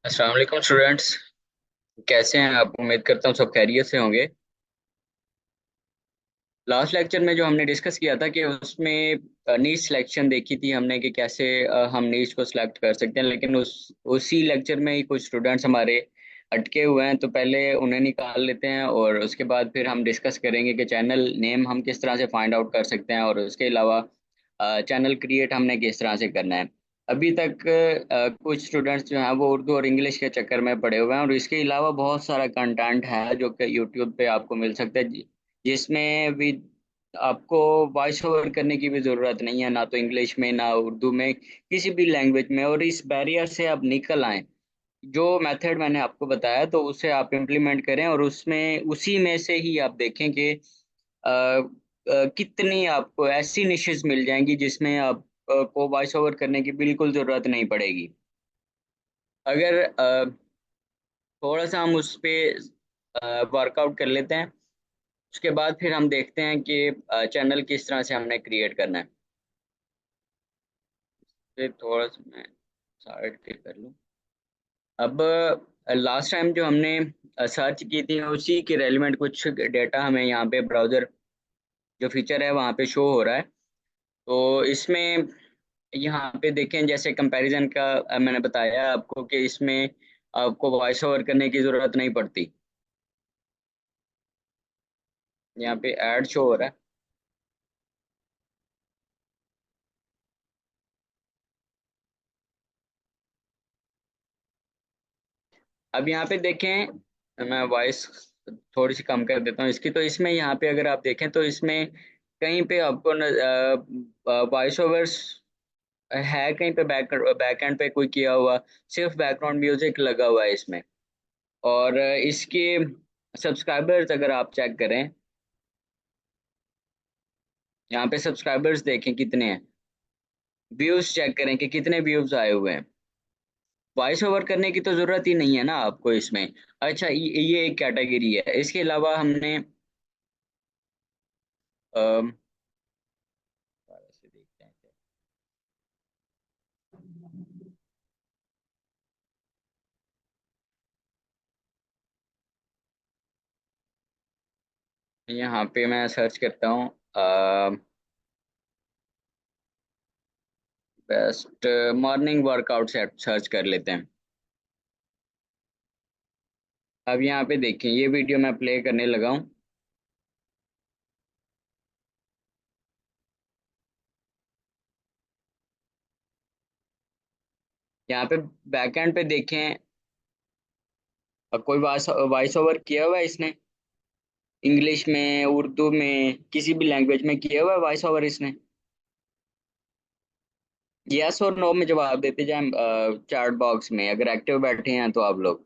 अस्सलाम वालेकुम स्टूडेंट्स। कैसे हैं आप? उम्मीद करता हूँ सब खैरियत से होंगे। लास्ट लेक्चर में जो हमने डिस्कस किया था कि उसमें नीच सिलेक्शन देखी थी हमने कि कैसे हम नीच को सिलेक्ट कर सकते हैं, लेकिन उसी लेक्चर में ही कुछ स्टूडेंट्स हमारे अटके हुए हैं। तो पहले उन्हें निकाल लेते हैं और उसके बाद फिर हम डिस्कस करेंगे कि चैनल नेम हम किस तरह से फाइंड आउट कर सकते हैं और उसके अलावा चैनल क्रिएट हमने किस तरह से करना है। अभी तक कुछ स्टूडेंट्स जो हैं वो उर्दू और इंग्लिश के चक्कर में पड़े हुए हैं, और इसके अलावा बहुत सारा कंटेंट है जो कि यूट्यूब पे आपको मिल सकता है, जिसमें भी आपको वॉइस ओवर करने की भी ज़रूरत नहीं है, ना तो इंग्लिश में ना उर्दू में, किसी भी लैंग्वेज में। और इस बैरियर से आप निकल आएं। जो मेथड मैंने आपको बताया तो उसे आप इम्प्लीमेंट करें, और उसमें उसी में से ही आप देखें कि कितनी आपको ऐसी निशेस मिल जाएंगी जिसमें आप को वॉइस ओवर करने की बिल्कुल ज़रूरत नहीं पड़ेगी। अगर थोड़ा सा हम उस पे वर्कआउट कर लेते हैं, उसके बाद फिर हम देखते हैं कि चैनल किस तरह से हमने क्रिएट करना है। फिर थोड़ा सा मैं साइड पे कर लूँ। अब लास्ट टाइम जो हमने सर्च की थी उसी के रेलिवेंट कुछ डेटा हमें यहाँ पे ब्राउज़र जो फीचर है वहाँ पे शो हो रहा है। तो इसमें यहाँ पे देखें, जैसे कंपैरिजन का मैंने बताया आपको कि इसमें आपको वॉइस ओवर करने की ज़रूरत नहीं पड़ती। यहाँ पे ऐड शो हो रहा है। अब यहाँ पे देखें, मैं वॉइस थोड़ी सी कम कर देता हूँ इसकी। तो इसमें यहाँ पे अगर आप देखें तो इसमें कहीं पे आपको वॉइस ओवर्स है, कहीं पे बैक एंड पे कोई किया हुआ, सिर्फ बैकग्राउंड म्यूजिक लगा हुआ है इसमें। और इसके सब्सक्राइबर्स अगर आप चेक करें, यहाँ पे सब्सक्राइबर्स देखें कितने हैं, व्यूज चेक करें कि कितने व्यूज आए हुए हैं। वॉइस ओवर करने की तो जरूरत ही नहीं है ना आपको इसमें। अच्छा, ये एक कैटेगरी है। इसके अलावा हमने अम, से देखते हैं यहाँ पे मैं सर्च करता हूँ best morning workout set search कर लेते हैं। अब यहाँ पे देखें, ये वीडियो मैं प्ले करने लगा हूँ। यहाँ पे बैकएंड पे देखें, कोई वॉइस ओवर किया हुआ है इसने, इंग्लिश में, उर्दू में, किसी भी लैंग्वेज में किया हुआ है वॉइस ओवर इसने। यस और नो में जवाब देते जाएं चैट बॉक्स में, अगर एक्टिव बैठे हैं तो आप लोग।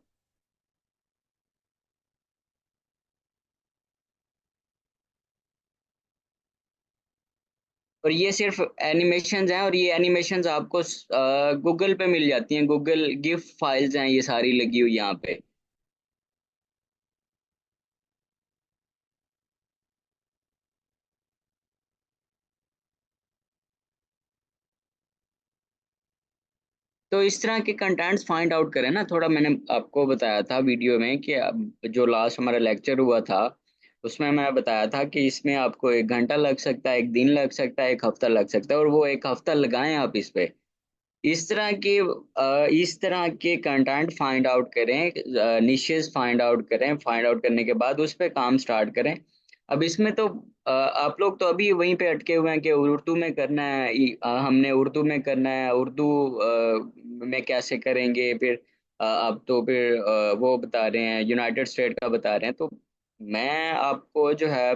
और ये सिर्फ एनिमेशंस हैं, और ये एनिमेशंस आपको गूगल पे मिल जाती हैं। गूगल गिफ फाइल्स हैं ये सारी लगी हुई यहाँ पे। तो इस तरह के कंटेंट्स फाइंड आउट करें ना। थोड़ा मैंने आपको बताया था वीडियो में कि अब जो लास्ट हमारा लेक्चर हुआ था उसमें मैं बताया था कि इसमें आपको 1 घंटा लग सकता है, एक दिन लग सकता है, एक हफ्ता लग सकता है, और वो एक हफ्ता लगाएं आप इस पे। इस तरह के कंटेंट फाइंड आउट करें, निशेस फाइंड आउट करें, फाइंड आउट करने के बाद उस पर काम स्टार्ट करें। अब इसमें तो आप लोग तो अभी वहीं पे अटके हुए हैं कि उर्दू में करना है, हमने उर्दू में करना है। उर्दू में कैसे करेंगे फिर? अब तो फिर वो बता रहे हैं, यूनाइटेड स्टेट का बता रहे हैं। तो मैं आपको जो है,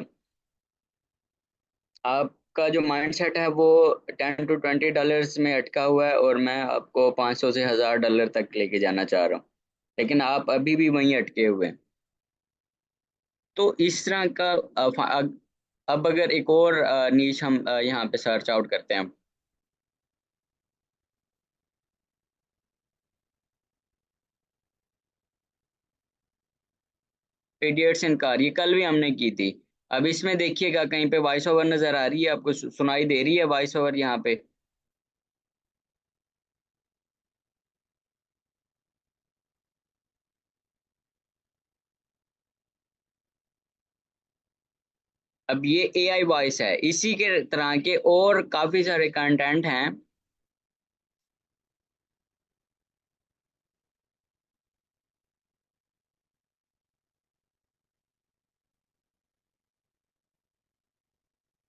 आपका जो माइंडसेट है वो $10 to $20 में अटका हुआ है, और मैं आपको 500 से $1000 तक लेके जाना चाह रहा हूँ, लेकिन आप अभी भी वहीं अटके हुए हैं। तो इस तरह का अब अगर एक और नीच हम यहाँ पे सर्च आउट करते हैं। इडियट्स इन कार, ये कल भी हमने की थी। अब इसमें देखिएगा कहीं पे वॉइस ओवर नजर आ रही है आपको? सुनाई दे रही है वॉइस ओवर यहाँ पे? अब ये एआई वॉइस है, इसी के तरह के और काफी सारे कंटेंट हैं।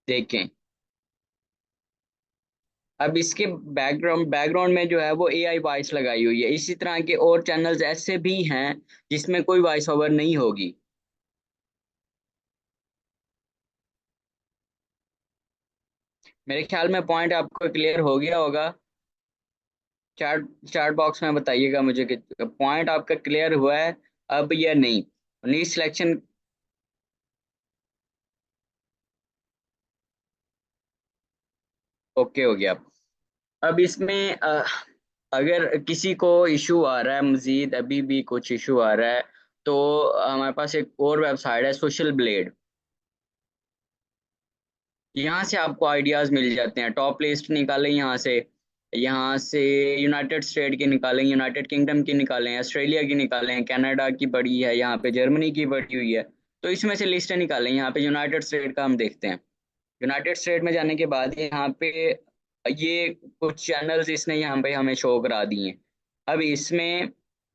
देखें, अब इसके बैकग्राउंड बैकग्राउंड में जो है वो एआई वॉइस लगाई हुई है। इसी तरह के और चैनल्स ऐसे भी हैं जिसमें कोई वॉइस ओवर नहीं होगी। मेरे ख्याल में पॉइंट आपको क्लियर हो गया होगा। चैट चैट बॉक्स में बताइएगा मुझे कि पॉइंट आपका क्लियर हुआ है अब या नहीं। Need selection. ओके हो गया। अब इसमें अगर किसी को इशू आ रहा है, मजीद अभी भी कुछ इशू आ रहा है, तो हमारे पास एक और वेबसाइट है, सोशल ब्लेड। यहाँ से आपको आइडियाज मिल जाते हैं। टॉप लिस्ट निकालें यहाँ से। यहाँ से यूनाइटेड स्टेट की निकालें, यूनाइटेड किंगडम की निकालें, ऑस्ट्रेलिया की निकालें, कनाडा की पड़ी है, यहाँ पे जर्मनी की पड़ी हुई है। तो इसमें से लिस्टें निकालें। यहाँ पे यूनाइटेड स्टेट का हम देखते हैं। यूनाइटेड स्टेट में जाने के बाद यहाँ पे ये कुछ चैनल्स इसने यहाँ पे हमें शो करा दिए हैं। अब इसमें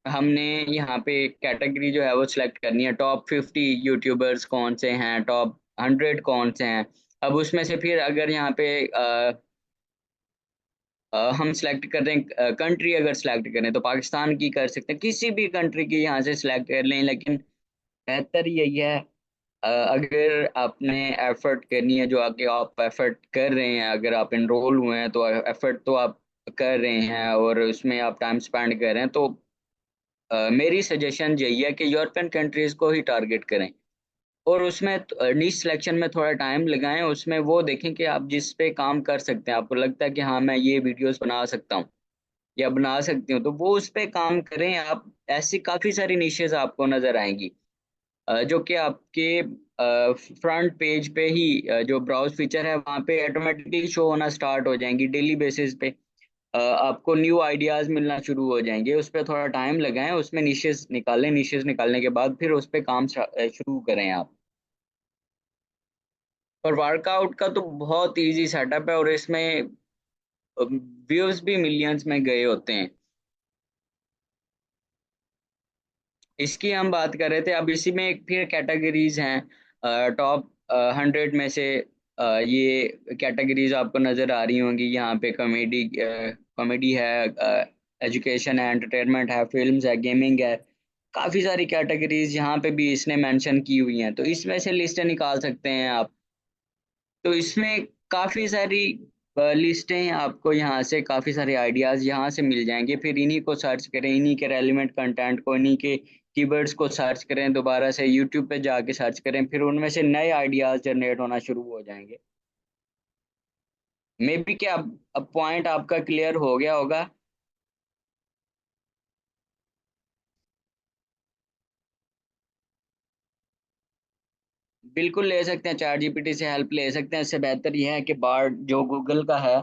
हमने यहाँ पे कैटेगरी जो है वो सिलेक्ट करनी है। टॉप 50 यूट्यूबर्स कौन से हैं, टॉप 100 कौन से हैं। अब उसमें से फिर अगर यहाँ पे हम सिलेक्ट कर रहे हैं कंट्री, अगर सिलेक्ट करें तो पाकिस्तान की कर सकते हैं, किसी भी कंट्री की यहाँ से सिलेक्ट कर लें। लेकिन बेहतर यही है, अगर आपने एफर्ट करनी है, जो आगे आप एफर्ट कर रहे हैं, अगर आप इनरोल हुए हैं तो एफर्ट तो आप कर रहे हैं और उसमें आप टाइम स्पेंड कर रहे हैं, तो मेरी सजेशन यही है कि यूरोपियन कंट्रीज को ही टारगेट करें। और उसमें नीश सिलेक्शन में थोड़ा टाइम लगाएं। उसमें वो देखें कि आप जिस पे काम कर सकते हैं, आपको लगता है कि हाँ मैं ये वीडियोस बना सकता हूँ या बना सकती हूँ, तो वो उस पे काम करें आप। ऐसी काफ़ी सारी निशेज आपको नज़र आएंगी जो कि आपके फ्रंट पेज पे ही जो ब्राउज फीचर है वहाँ पे ऑटोमेटिकली शो होना स्टार्ट हो जाएंगी डेली बेसिस पे। आपको न्यू आइडियाज मिलना शुरू हो जाएंगे। उस पर थोड़ा टाइम लगाएं, उसमें निशेज निकालें। निशेज निकालने के बाद फिर उस पर काम शुरू करें आप। और वर्कआउट का तो बहुत इजी सेटअप है, और इसमें व्यूज भी मिलियंस में गए होते हैं। इसकी हम बात कर रहे थे। अब इसी में एक फिर कैटेगरीज हैं, टॉप 100 में से ये कैटेगरीज आपको नजर आ रही होंगी। यहाँ पे कॉमेडी, कॉमेडी है, एजुकेशन है, एंटरटेनमेंट है, फिल्म्स है, गेमिंग है। काफी सारी कैटेगरीज यहाँ पे भी इसने मेंशन की हुई हैं, तो इसमें से लिस्ट निकाल सकते हैं आप। तो इसमें काफी सारी लिस्टें आपको यहाँ से, काफी सारे आइडियाज यहाँ से मिल जाएंगे। फिर इन्हीं को सर्च करें, इन्हीं के रेलिवेंट कंटेंट को, इन्हीं के कीवर्ड्स को सर्च करें, दोबारा से यूट्यूब पे जाके सर्च करें, फिर उनमें से नए आइडियाज जनरेट होना शुरू हो जाएंगे। मे बी क्या अब पॉइंट आपका क्लियर हो गया होगा। बिल्कुल ले सकते हैं, चैट जीपीटी से हेल्प ले सकते हैं। इससे बेहतर यह है कि बार्ड जो गूगल का है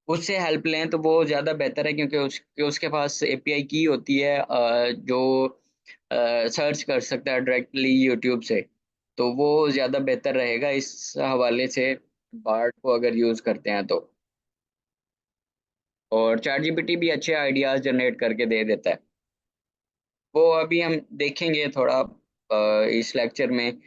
उससे हेल्प लें, तो वो ज़्यादा बेहतर है, क्योंकि उसके पास एपीआई की होती है जो सर्च कर सकता है डायरेक्टली यूट्यूब से। तो वो ज़्यादा बेहतर रहेगा इस हवाले से, बार्ड को अगर यूज़ करते हैं तो। और चैट जीपीटी भी अच्छे आइडियाज़ जनरेट करके दे देता है। वो अभी हम देखेंगे थोड़ा इस लेक्चर में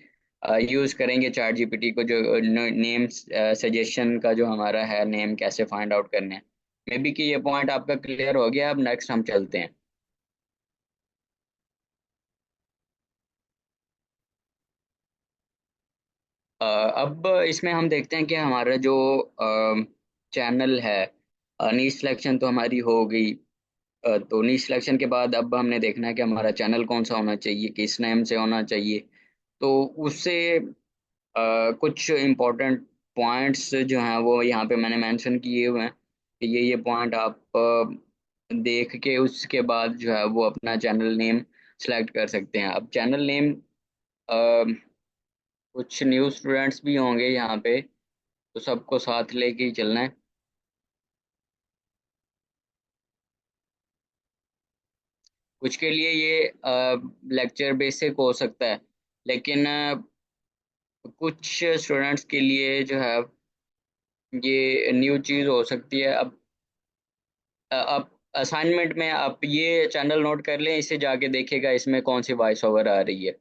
यूज़ करेंगे चैट जीपीटी को, जो नेम सजेशन का जो हमारा है, नेम कैसे फाइंड आउट करने हैं। मे बी कि ये पॉइंट आपका क्लियर हो गया। अब नेक्स्ट हम चलते हैं। अब इसमें हम देखते हैं कि हमारा जो चैनल है, नीच सिलेक्शन तो हमारी हो गई। तो नीच सिलेक्शन के बाद अब हमने देखना है कि हमारा चैनल कौन सा होना चाहिए, किस नेम से होना चाहिए। तो उससे कुछ इम्पोर्टेंट पॉइंट्स जो हैं वो यहाँ पे मैंने मेंशन किए हुए हैं कि ये पॉइंट आप देख के उसके बाद जो है वो अपना चैनल नेम सेलेक्ट कर सकते हैं। अब चैनल नेम, कुछ न्यू स्टूडेंट्स भी होंगे यहाँ पे, तो सबको साथ लेके ही चलना है। कुछ के लिए ये लेक्चर बेसिक हो सकता है, लेकिन कुछ स्टूडेंट्स के लिए जो है ये न्यू चीज़ हो सकती है। अब आप असाइनमेंट में आप ये चैनल नोट कर लें, इसे जाके देखिएगा इसमें कौन सी वॉइस ओवर आ रही है।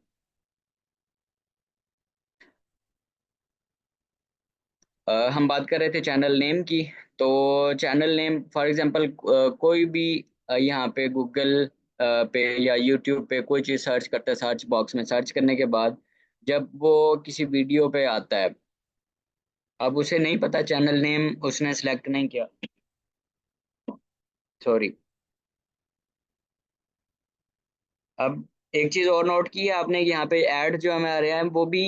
हम बात कर रहे थे चैनल नेम की। तो चैनल नेम फॉर एग्जांपल कोई भी यहाँ पे गूगल पे या यूट्यूब पे कोई चीज़ सर्च करता है, सर्च बॉक्स में सर्च करने के बाद जब वो किसी वीडियो पे आता है, अब उसे नहीं पता चैनल नेम उसने सेलेक्ट नहीं किया, सॉरी। अब एक चीज और नोट की है आपने कि यहाँ पे ऐड जो हमें आ रहे हैं वो भी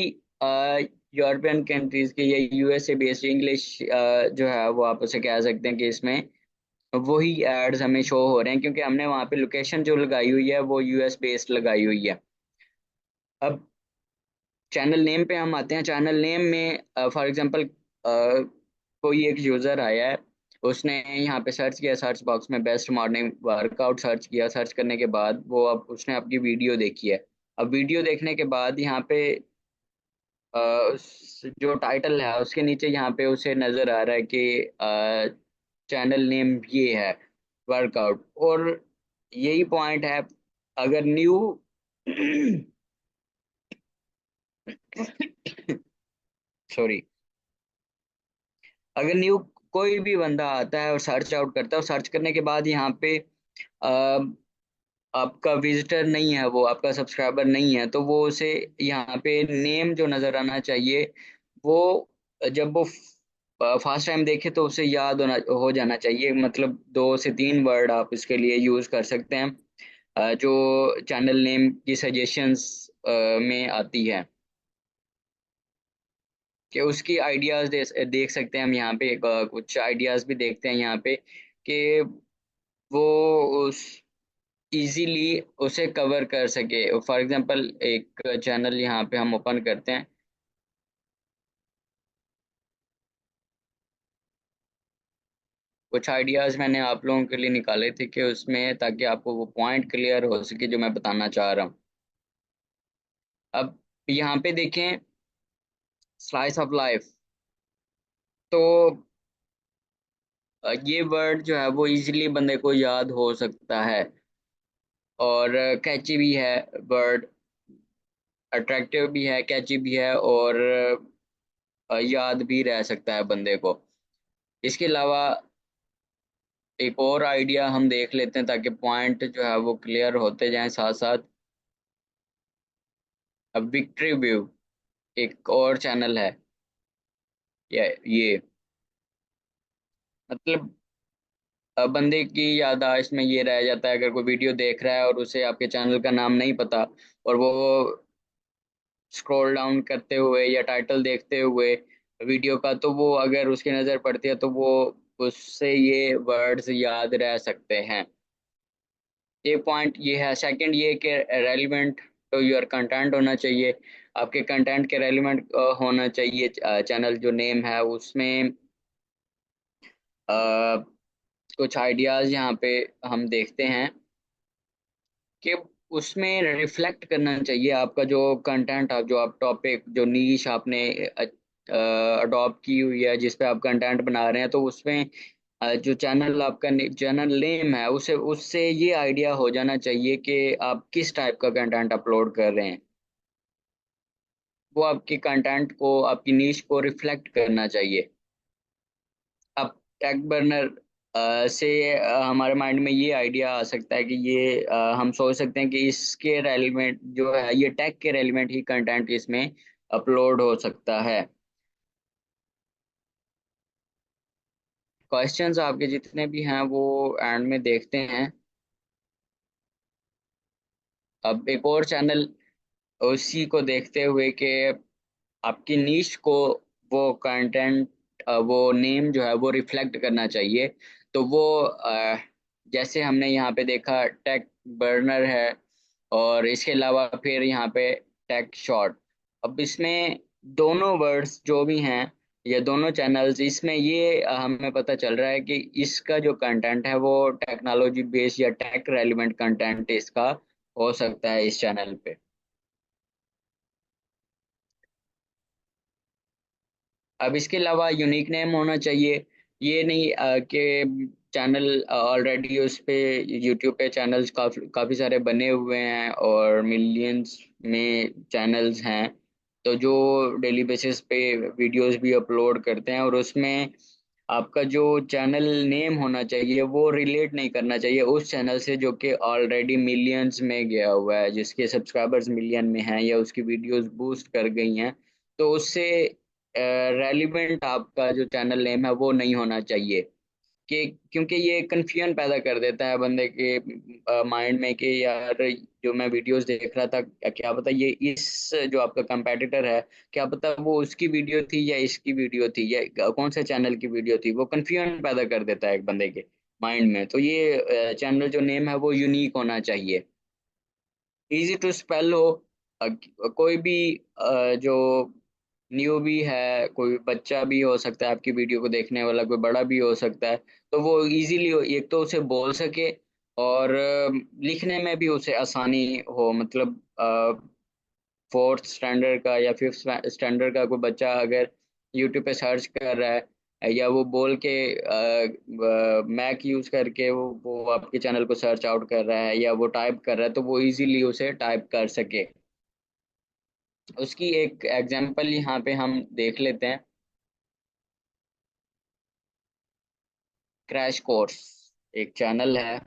यूरोपियन कंट्रीज के या यूएसए बेस्ड इंग्लिश जो है वो आप उसे कह सकते हैं कि इसमें वही एड्स हमें शो हो रहे हैं, क्योंकि हमने वहाँ पे लोकेशन जो लगाई हुई है वो यूएस बेस्ड लगाई हुई है। अब चैनल नेम पे हम आते हैं। चैनल नेम में फॉर एग्जांपल कोई एक यूजर आया है, उसने यहाँ पे सर्च किया, सर्च बॉक्स में बेस्ट मॉर्निंग वर्कआउट सर्च किया, सर्च करने के बाद वो अब उसने आपकी वीडियो देखी है। अब वीडियो देखने के बाद यहाँ पे जो टाइटल है उसके नीचे यहाँ पे उसे नजर आ रहा है कि चैनल नेम ये है, वर्कआउट। और यही पॉइंट है, अगर न्यू सॉरी, अगर न्यू कोई भी बंदा आता है और सर्च आउट करता है और सर्च करने के बाद यहाँ पे अ, आपका विजिटर नहीं है, वो आपका सब्सक्राइबर नहीं है, तो वो उसे यहाँ पे नेम जो नजर आना चाहिए वो जब वो फर्स्ट टाइम देखे तो उसे याद होना हो जाना चाहिए। मतलब 2 से 3 वर्ड आप इसके लिए यूज कर सकते हैं जो चैनल नेम की सजेशंस में आती है, कि उसकी आइडियाज देख सकते हैं हम यहाँ पे। कुछ आइडियाज भी देखते हैं यहाँ पे कि वो उस इजीली उसे कवर कर सके। फॉर एग्जांपल एक चैनल यहाँ पे हम ओपन करते हैं। कुछ आइडियाज मैंने आप लोगों के लिए निकाले थे कि उसमें, ताकि आपको वो पॉइंट क्लियर हो सके जो मैं बताना चाह रहा हूँ। अब यहाँ पे देखें, स्लाइस ऑफ लाइफ। तो ये वर्ड जो है वो इजीली बंदे को याद हो सकता है, और कैची भी है वर्ड, अट्रैक्टिव भी है, कैची भी है, और याद भी रह सकता है बंदे को। इसके अलावा एक और आइडिया हम देख लेते हैं ताकि पॉइंट जो है वो क्लियर होते जाएं साथ साथ। अब विक्ट्री व्यू एक और चैनल है, ये मतलब बंदे की याददाश्त में ये रह जाता है, अगर कोई वीडियो देख रहा है और उसे आपके चैनल का नाम नहीं पता, और वो स्क्रॉल डाउन करते हुए या टाइटल देखते हुए वीडियो का, तो वो अगर उसकी नज़र पड़ती है तो वो उससे ये वर्ड्स याद रह सकते हैं। एक पॉइंट ये है। सेकंड ये कि रेलिवेंट टू योर कंटेंट होना चाहिए, आपके कंटेंट के रेलिवेंट होना चाहिए। चैनल जो नेम है उसमें अ, कुछ आइडियाज यहाँ पे हम देखते हैं कि उसमें रिफ्लेक्ट करना चाहिए आपका जो कंटेंट, आप जो आप टॉपिक जो नीश आपने अडॉप्ट की हुई है, जिस पे आप कंटेंट बना रहे हैं, तो उसमें जो चैनल आपका चैनल नेम है उसे उससे ये आइडिया हो जाना चाहिए कि आप किस टाइप का कंटेंट अपलोड कर रहे हैं। वो आपके कंटेंट को, आपकी नीश को रिफ्लेक्ट करना चाहिए। अब टैग बर्नर से हमारे माइंड में ये आइडिया आ सकता है कि ये हम सोच सकते हैं कि इसके रेलिवेंट जो है, ये टैग के रेलिवेंट ही कंटेंट इसमें अपलोड हो सकता है। क्वेश्चंस आपके जितने भी हैं वो एंड में देखते हैं। अब एक और चैनल उसी को देखते हुए कि आपकी नीश को वो कंटेंट, वो नेम जो है वो रिफ्लेक्ट करना चाहिए। तो वो जैसे हमने यहाँ पे देखा टेक बर्नर है, और इसके अलावा फिर यहाँ पे टेक शॉर्ट। अब इसमें दोनों वर्ड्स जो भी हैं, ये दोनों चैनल्स, इसमें ये हमें पता चल रहा है कि इसका जो कंटेंट है वो टेक्नोलॉजी बेस्ड या टेक रेलिवेंट कंटेंट इसका हो सकता है इस चैनल पे। अब इसके अलावा यूनिक नेम होना चाहिए। ये नहीं कि चैनल ऑलरेडी उस पे यूट्यूब पे चैनल्स काफी काफी सारे बने हुए हैं और मिलियंस में चैनल्स हैं, तो जो डेली बेसिस पे वीडियोस भी अपलोड करते हैं, और उसमें आपका जो चैनल नेम होना चाहिए वो रिलेट नहीं करना चाहिए उस चैनल से जो कि ऑलरेडी मिलियंस में गया हुआ है, जिसके सब्सक्राइबर्स मिलियन में हैं या उसकी वीडियोस बूस्ट कर गई हैं। तो उससे रेलिवेंट आपका जो चैनल नेम है वो नहीं होना चाहिए, कि क्योंकि ये कंफ्यूजन पैदा कर देता है बंदे के माइंड में कि यार जो मैं वीडियोस देख रहा था, क्या पता ये इस जो आपका कंपेटिटर है, क्या पता वो उसकी वीडियो थी या इसकी वीडियो थी या कौन से चैनल की वीडियो थी। वो कंफ्यूजन पैदा कर देता है एक बंदे के माइंड में। तो ये चैनल जो नेम है वो यूनिक होना चाहिए, इजी टू स्पेल हो। कोई भी जो न्यू भी है, कोई बच्चा भी हो सकता है आपकी वीडियो को देखने वाला, कोई बड़ा भी हो सकता है, तो वो इजीली एक तो उसे बोल सके और लिखने में भी उसे आसानी हो। मतलब फोर्थ स्टैंडर्ड का या फिफ्थ स्टैंडर्ड का कोई बच्चा अगर यूट्यूब पे सर्च कर रहा है या वो बोल के मैक यूज करके वो आपके चैनल को सर्च आउट कर रहा है या वो टाइप कर रहा है, तो वो इजीली उसे टाइप कर सके। उसकी एक एग्जांपल यहाँ पे हम देख लेते हैं। क्रैश कोर्स एक चैनल है।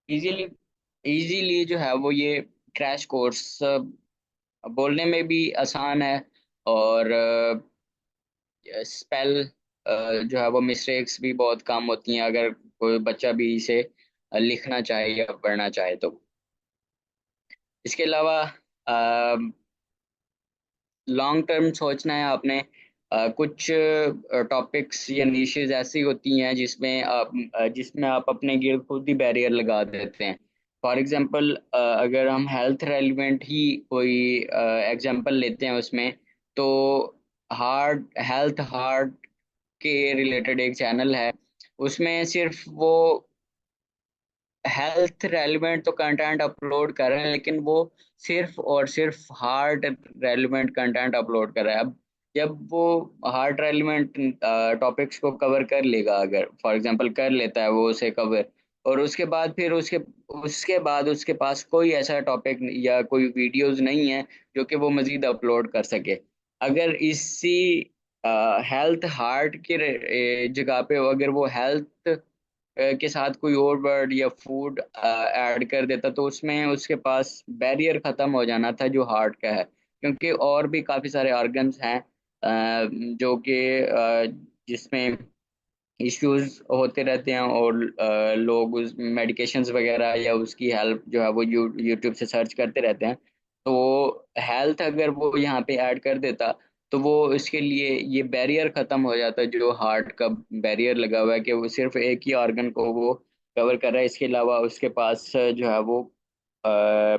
इजीली इजीली जो है वो ये क्रैश कोर्स बोलने में भी आसान है, और स्पेल जो है वो मिस्टेक्स भी बहुत कम होती हैं अगर कोई बच्चा भी इसे लिखना चाहे या पढ़ना चाहे तो। इसके अलावा लॉन्ग टर्म सोचना है आपने। कुछ टॉपिक्स या निशेज ऐसी होती हैं जिसमें आप अपने गिर्द खुद ही बैरियर लगा देते हैं। फॉर एग्जांपल अगर हम हेल्थ रेलिवेंट ही कोई एग्जांपल लेते हैं उसमें, तो हार्ट के रिलेटेड एक चैनल है। उसमें सिर्फ वो हेल्थ रेलिवेंट तो कंटेंट अपलोड कर रहे हैं, लेकिन वो सिर्फ और सिर्फ हार्ट रेलिवेंट कंटेंट अपलोड कर रहा है। अब जब वो हार्ट रेलिवेंट टॉपिक्स को कवर कर लेगा, अगर फॉर एग्जांपल कर लेता है वो उसे कवर, और उसके बाद फिर उसके उसके बाद उसके पास कोई ऐसा टॉपिक या कोई वीडियोस नहीं है जो कि वो मजीद अपलोड कर सके। अगर इसी हेल्थ हार्ट की जगह पे अगर वो हेल्थ के साथ कोई और वर्ड या फूड ऐड कर देता, तो उसमें उसके पास बैरियर खत्म हो जाना था जो हार्ट का है। क्योंकि और भी काफी सारे ऑर्गन्स हैं जो कि जिसमें इश्यूज होते रहते हैं, और लोग उस मेडिकेशंस वगैरह या उसकी हेल्प जो है वो यूट्यूब से सर्च करते रहते हैं। तो हेल्थ अगर वो यहाँ पे ऐड कर देता, तो वो इसके लिए ये बैरियर खत्म हो जाता है जो हार्ट का बैरियर लगा हुआ है, कि वो सिर्फ एक ही ऑर्गन को वो कवर कर रहा है। इसके अलावा उसके पास जो है वो अ,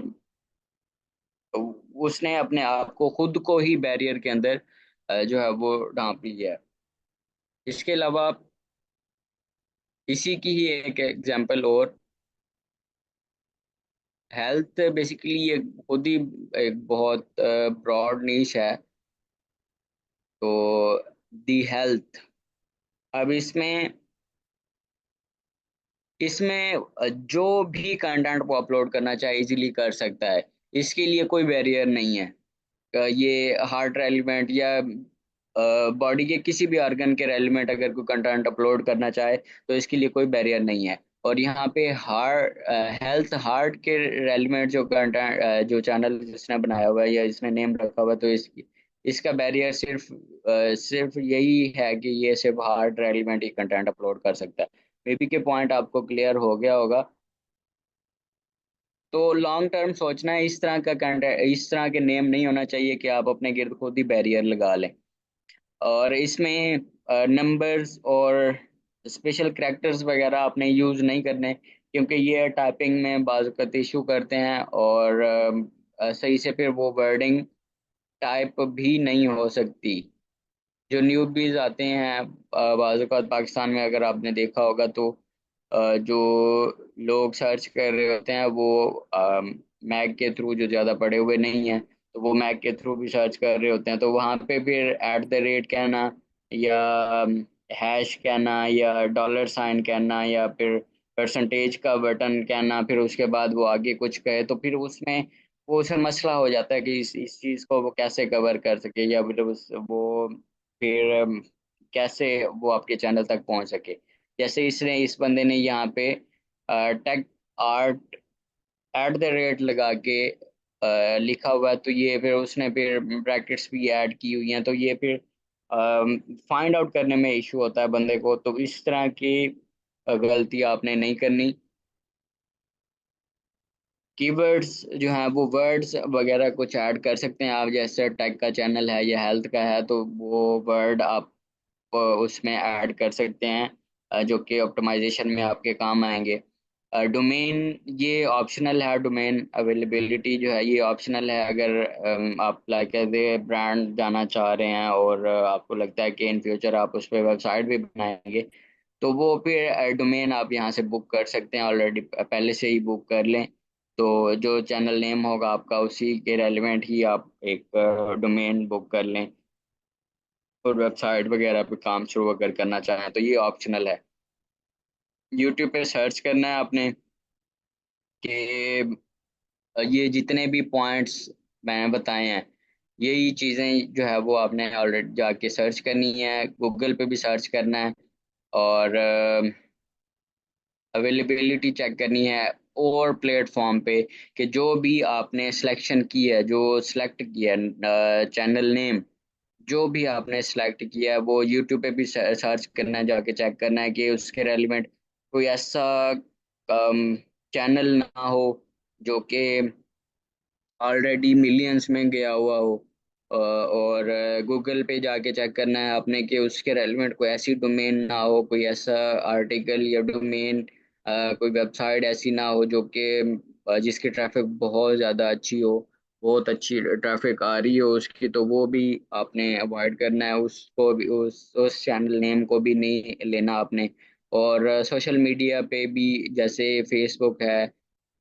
उसने अपने आप को खुद को ही बैरियर के अंदर जो है वो ढांप लिया है। इसके अलावा इसी की ही एक एग्जांपल और, हेल्थ बेसिकली ये खुद ही एक बहुत ब्रॉड नीश है। तो दी हेल्थ, अब इसमें इसमें जो भी कंटेंट वो अपलोड करना चाहे इजीली कर सकता है। इसके लिए कोई बैरियर नहीं है। ये हार्ट रेलिवेंट या बॉडी के किसी भी ऑर्गन के रेलिवेंट अगर कोई कंटेंट अपलोड करना चाहे तो इसके लिए कोई बैरियर नहीं है। और यहाँ पे हार्ट के रेलिवेंट जो कंटेंट जो चैनल जिसने बनाया हुआ है या इसने नेम रखा हुआ है, तो इसका बैरियर सिर्फ यही है कि ये सिर्फ हार्ट रेलिवेंट ही कंटेंट अपलोड कर सकता है। मे बी के पॉइंट आपको क्लियर हो गया होगा। तो लॉन्ग टर्म सोचना है, इस तरह का कंटेंट, इस तरह के नेम नहीं होना चाहिए कि आप अपने गिर्द खुद ही बैरियर लगा लें। और इसमें नंबर्स और स्पेशल कैरेक्टर्स वगैरह आपने यूज नहीं करने, क्योंकि ये टाइपिंग में बाज़ इशू करते हैं, और सही से फिर वो वर्डिंग टाइप भी नहीं हो सकती। जो न्यूबीज आते हैं बाज़ पाकिस्तान में, अगर आपने देखा होगा तो जो लोग सर्च कर रहे होते हैं वो मैक के थ्रू, जो ज़्यादा पढ़े हुए नहीं हैं तो वो मैक के थ्रू भी सर्च कर रहे होते हैं, तो वहाँ पे फिर @ कहना या हैश कहना या $साइन कहना या फिर परसेंटेज का बटन कहना, फिर उसके बाद वो आगे कुछ कहे तो फिर उसमें वो उसे मसला हो जाता है कि इस चीज़ को वो कैसे कवर कर सके, या फिर वो फिर कैसे वो आपके चैनल तक पहुंच सके। जैसे इसने इस बंदे ने यहाँ पे टेक आर्ट लगा के लिखा हुआ है, तो ये फिर उसने फिर ब्रैकेट्स भी ऐड की हुई हैं, तो ये फिर फाइंड आउट करने में इशू होता है बंदे को, तो इस तरह की गलती आपने नहीं करनी। कीवर्ड्स जो हैं वो वर्ड्स वगैरह कुछ ऐड कर सकते हैं आप, जैसे टेक का चैनल है या हेल्थ का है तो वो वर्ड आप उसमें ऐड कर सकते हैं, जो कि ऑप्टिमाइजेशन में आपके काम आएंगे। डोमेन ये ऑप्शनल है, डोमेन अवेलेबिलिटी जो है ये ऑप्शनल है। अगर आप लाइक एज ए ब्रांड जाना चाह रहे हैं और आपको लगता है कि इन फ्यूचर आप उस पर वेबसाइट भी बनाएंगे, तो वो फिर डोमेन आप यहाँ से बुक कर सकते हैं, ऑलरेडी पहले से ही बुक कर लें। तो जो चैनल नेम होगा आपका उसी के रेलिवेंट ही आप एक डोमेन बुक कर लें, और वेबसाइट वगैरह पे काम शुरू अगर करना चाहें तो ये ऑप्शनल है। यूट्यूब पे सर्च करना है आपने कि ये जितने भी पॉइंट्स मैंने बताए हैं, यही चीज़ें जो है वो आपने ऑलरेडी जाके सर्च करनी है, गूगल पे भी सर्च करना है, और अवेलेबिलिटी चेक करनी है और प्लेटफॉर्म पे कि जो भी आपने सिलेक्शन की है, जो सिलेक्ट किया है चैनल नेम, जो भी आपने सेलेक्ट किया है वो यूट्यूब पे भी सर्च करना है, जाके चेक करना है कि उसके रेलिवेंट कोई ऐसा चैनल ना हो जो कि ऑलरेडी मिलियंस में गया हुआ हो। और गूगल पे जाके चेक करना है आपने कि उसके रेलिवेंट कोई ऐसी डोमेन ना हो, कोई ऐसा आर्टिकल या डोमेन, कोई वेबसाइट ऐसी ना हो जो कि जिसकी ट्रैफिक बहुत ज़्यादा अच्छी हो, बहुत अच्छी ट्रैफिक आ रही हो उसकी, तो वो भी आपने अवॉइड करना है, उसको भी उस चैनल नेम को भी नहीं लेना आपने। और सोशल मीडिया पे भी, जैसे फेसबुक है,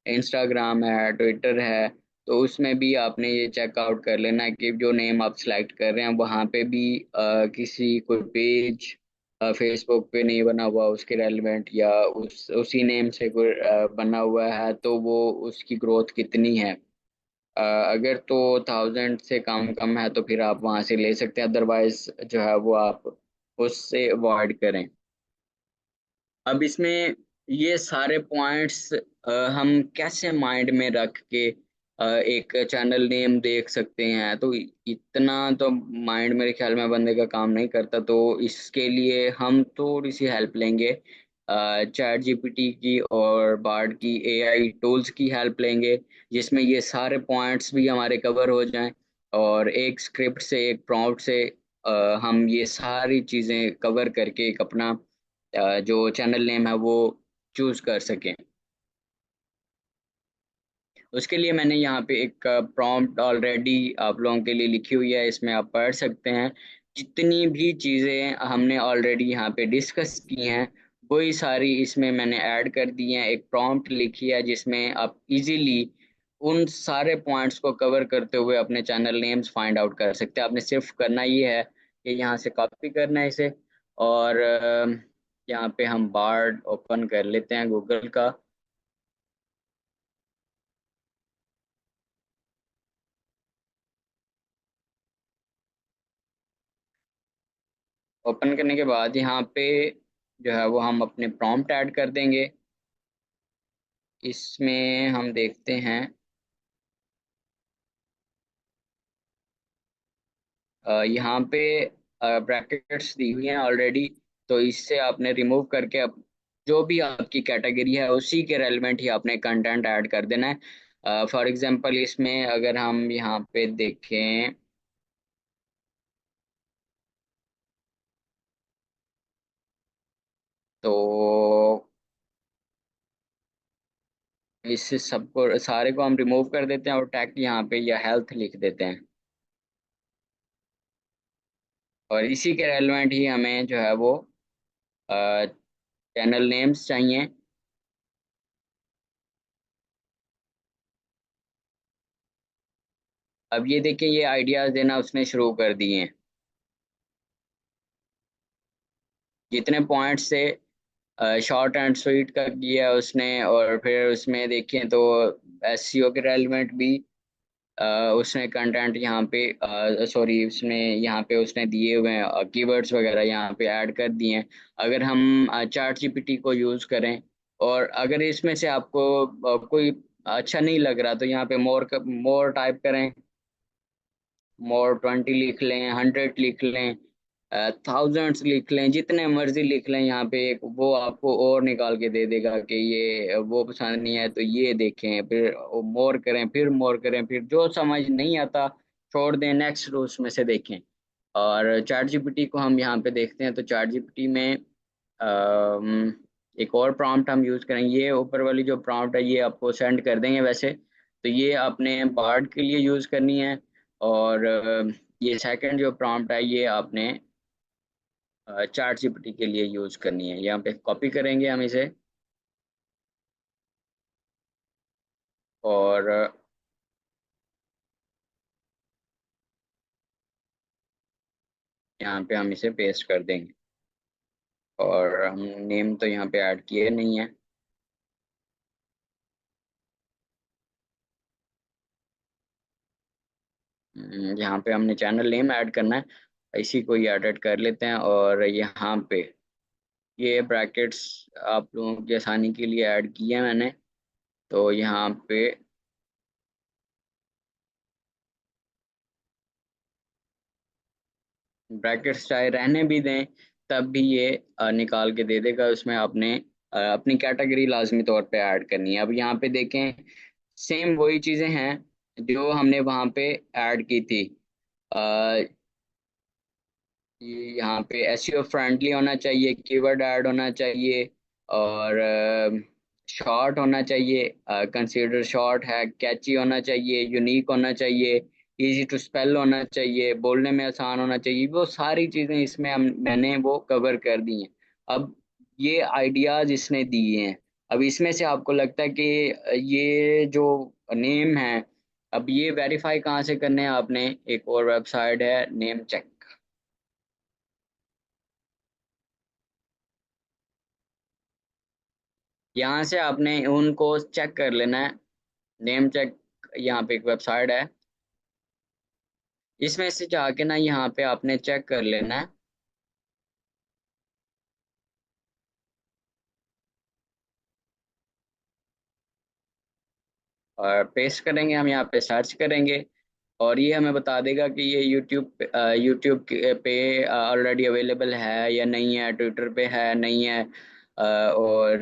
इंस्टाग्राम है, ट्विटर है, तो उसमें भी आपने ये चेकआउट कर लेना है कि जो नेम आप सिलेक्ट कर रहे हैं वहाँ पे भी किसी कोई पेज फेसबुक पे नहीं बना हुआ उसके रेलिवेंट, या उसी नेम से कोई बना हुआ है तो वो उसकी ग्रोथ कितनी है। अगर तो 1000 से कम कम है तो फिर आप वहाँ से ले सकते हैं, अदरवाइज जो है वो आप उससे अवॉइड करें। अब इसमें ये सारे पॉइंट्स हम कैसे माइंड में रख के एक चैनल नेम देख सकते हैं, तो इतना तो माइंड मेरे ख्याल में बंदे का काम नहीं करता, तो इसके लिए हम थोड़ी सी हेल्प लेंगे चैट जीपीटी की और बार्ड की, एआई टूल्स की हेल्प लेंगे, जिसमें ये सारे पॉइंट्स भी हमारे कवर हो जाएं, और एक स्क्रिप्ट से, एक प्रॉम्प्ट से हम ये सारी चीज़ें कवर करके एक अपना जो चैनल नेम है वो चूज कर सकें। उसके लिए मैंने यहाँ पे एक प्रॉम्प्ट ऑलरेडी आप लोगों के लिए लिखी हुई है, इसमें आप पढ़ सकते हैं। जितनी भी चीज़ें हमने ऑलरेडी यहाँ पे डिस्कस की हैं वही सारी इसमें मैंने ऐड कर दी हैं, एक प्रॉम्प्ट लिखी है जिसमें आप इजीली उन सारे पॉइंट्स को कवर करते हुए अपने चैनल नेम्स फाइंड आउट कर सकते हैं। आपने सिर्फ करना ये है कि यहाँ से कॉपी करना है इसे, और यहाँ पे हम बार्ड ओपन कर लेते हैं गूगल का। ओपन करने के बाद यहाँ पे जो है वो हम अपने प्रॉम्प्ट ऐड कर देंगे। इसमें हम देखते हैं यहाँ पे ब्रैकेट्स दी हुई हैं ऑलरेडी, तो इससे आपने रिमूव करके अब जो भी आपकी कैटेगरी है उसी के रेलिवेंट ही आपने कंटेंट ऐड कर देना है। फॉर एग्जांपल इसमें अगर हम यहाँ पे देखें तो इस सबको सारे को हम रिमूव कर देते हैं और टैग यहाँ पे या हेल्थ लिख देते हैं, और इसी के रेलिवेंट ही हमें जो है वो चैनल नेम्स चाहिए। अब ये देखें, ये आइडियाज देना उसने शुरू कर दिए हैं। जितने पॉइंट्स से शॉर्ट एंड स्वीट कर दिया उसने, और फिर उसमें देखें तो एसईओ के रेलिवेंट भी अ, उसने कंटेंट यहाँ पे, सॉरी, उसने यहाँ पे उसने दिए हुए हैं, कीवर्ड्स वगैरह यहाँ पे ऐड कर दिए हैं। अगर हम चैट जीपीटी को यूज़ करें, और अगर इसमें से आपको कोई अच्छा नहीं लग रहा, तो यहाँ पे मोर टाइप करें, मोर 20 लिख लें, 100 लिख लें, थाउजेंड्स लिख लें, जितने मर्जी लिख लें, यहाँ पे एक वो आपको और निकाल के दे देगा कि ये वो पसंद नहीं है तो ये देखें, फिर मोर करें, फिर मोर करें, फिर जो समझ नहीं आता छोड़ दें, नेक्स्ट उसमें से देखें। और चैट जीपीटी को हम यहाँ पे देखते हैं, तो चैट जीपीटी में अम, एक और प्रॉम्प्ट हम यूज़ करेंगे। ये ऊपर वाली जो प्रॉम्प्ट है ये आपको सेंड कर देंगे वैसे, तो ये आपने बार्ड के लिए यूज़ करनी है। और ये सेकंड जो प्रॉम्प्ट है ये आपने चैट जीपीटी के लिए यूज़ करनी है। यहाँ पे कॉपी करेंगे हम इसे, और यहाँ पे हम इसे पेस्ट कर देंगे। और हम नेम तो यहाँ पे ऐड किए नहीं है। यहाँ पे हमने चैनल नेम ऐड करना है, इसी को ही एडिट कर लेते हैं। और यहाँ पे ये ब्रैकेट्स आप लोगों की आसानी के लिए ऐड किए हैं मैंने, तो यहाँ पे ब्रैकेट्स चाहे रहने भी दें तब भी ये निकाल के दे देगा। उसमें आपने अपनी कैटेगरी लाजमी तौर पे ऐड करनी है। अब यहाँ पे देखें, सेम वही चीज़ें हैं जो हमने वहाँ पे ऐड की थी। ये यहाँ पे एसईओ फ्रेंडली होना चाहिए, कीवर्ड ऐड होना चाहिए, और शॉर्ट होना चाहिए, कंसीडर शॉर्ट है, कैची होना चाहिए, यूनिक होना चाहिए, इजी टू स्पेल होना चाहिए, बोलने में आसान होना चाहिए। वो सारी चीज़ें इसमें मैंने वो कवर कर दी हैं। अब ये आइडियाज इसने दिए हैं। अब इसमें से आपको लगता है कि ये जो नेम है, अब ये वेरीफाई कहाँ से करने हैं आपने? एक और वेबसाइट है नेम चेक। यहाँ से आपने उनको चेक कर लेना है। नेम चेक, यहाँ पे एक वेबसाइट है, इसमें से जाके ना यहाँ पे आपने चेक कर लेना है। और पेस्ट करेंगे, हम यहाँ पे सर्च करेंगे, और ये हमें बता देगा कि ये यूट्यूब पे ऑलरेडी अवेलेबल है या नहीं है, ट्विटर पे है नहीं है, और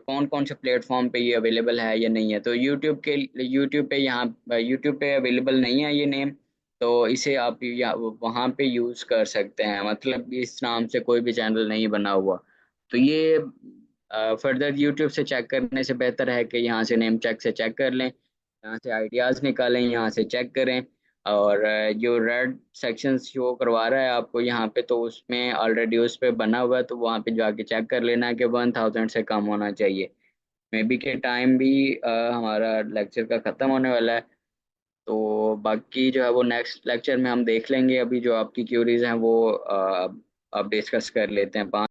कौन कौन से प्लेटफॉर्म पे ये अवेलेबल है या नहीं है। तो यूट्यूब पे यहाँ यूट्यूब पे अवेलेबल नहीं है ये नेम, तो इसे आप वहाँ पे यूज़ कर सकते हैं। मतलब इस नाम से कोई भी चैनल नहीं बना हुआ। तो ये फर्दर यूट्यूब से चेक करने से बेहतर है कि यहाँ से नेम चेक से चेक कर लें, यहाँ से आइडियाज़ निकालें, यहाँ से चेक करें। और जो रेड सेक्शन शो करवा रहा है आपको यहाँ पे, तो उसमें ऑलरेडी उस पे बना हुआ है, तो वहाँ पे जाके चेक कर लेना है कि 1000 से कम होना चाहिए। मे बी के टाइम भी हमारा लेक्चर का ख़त्म होने वाला है, तो बाकी जो है वो नेक्स्ट लेक्चर में हम देख लेंगे। अभी जो आपकी क्यूरीज हैं वो अब डिस्कस कर लेते हैं।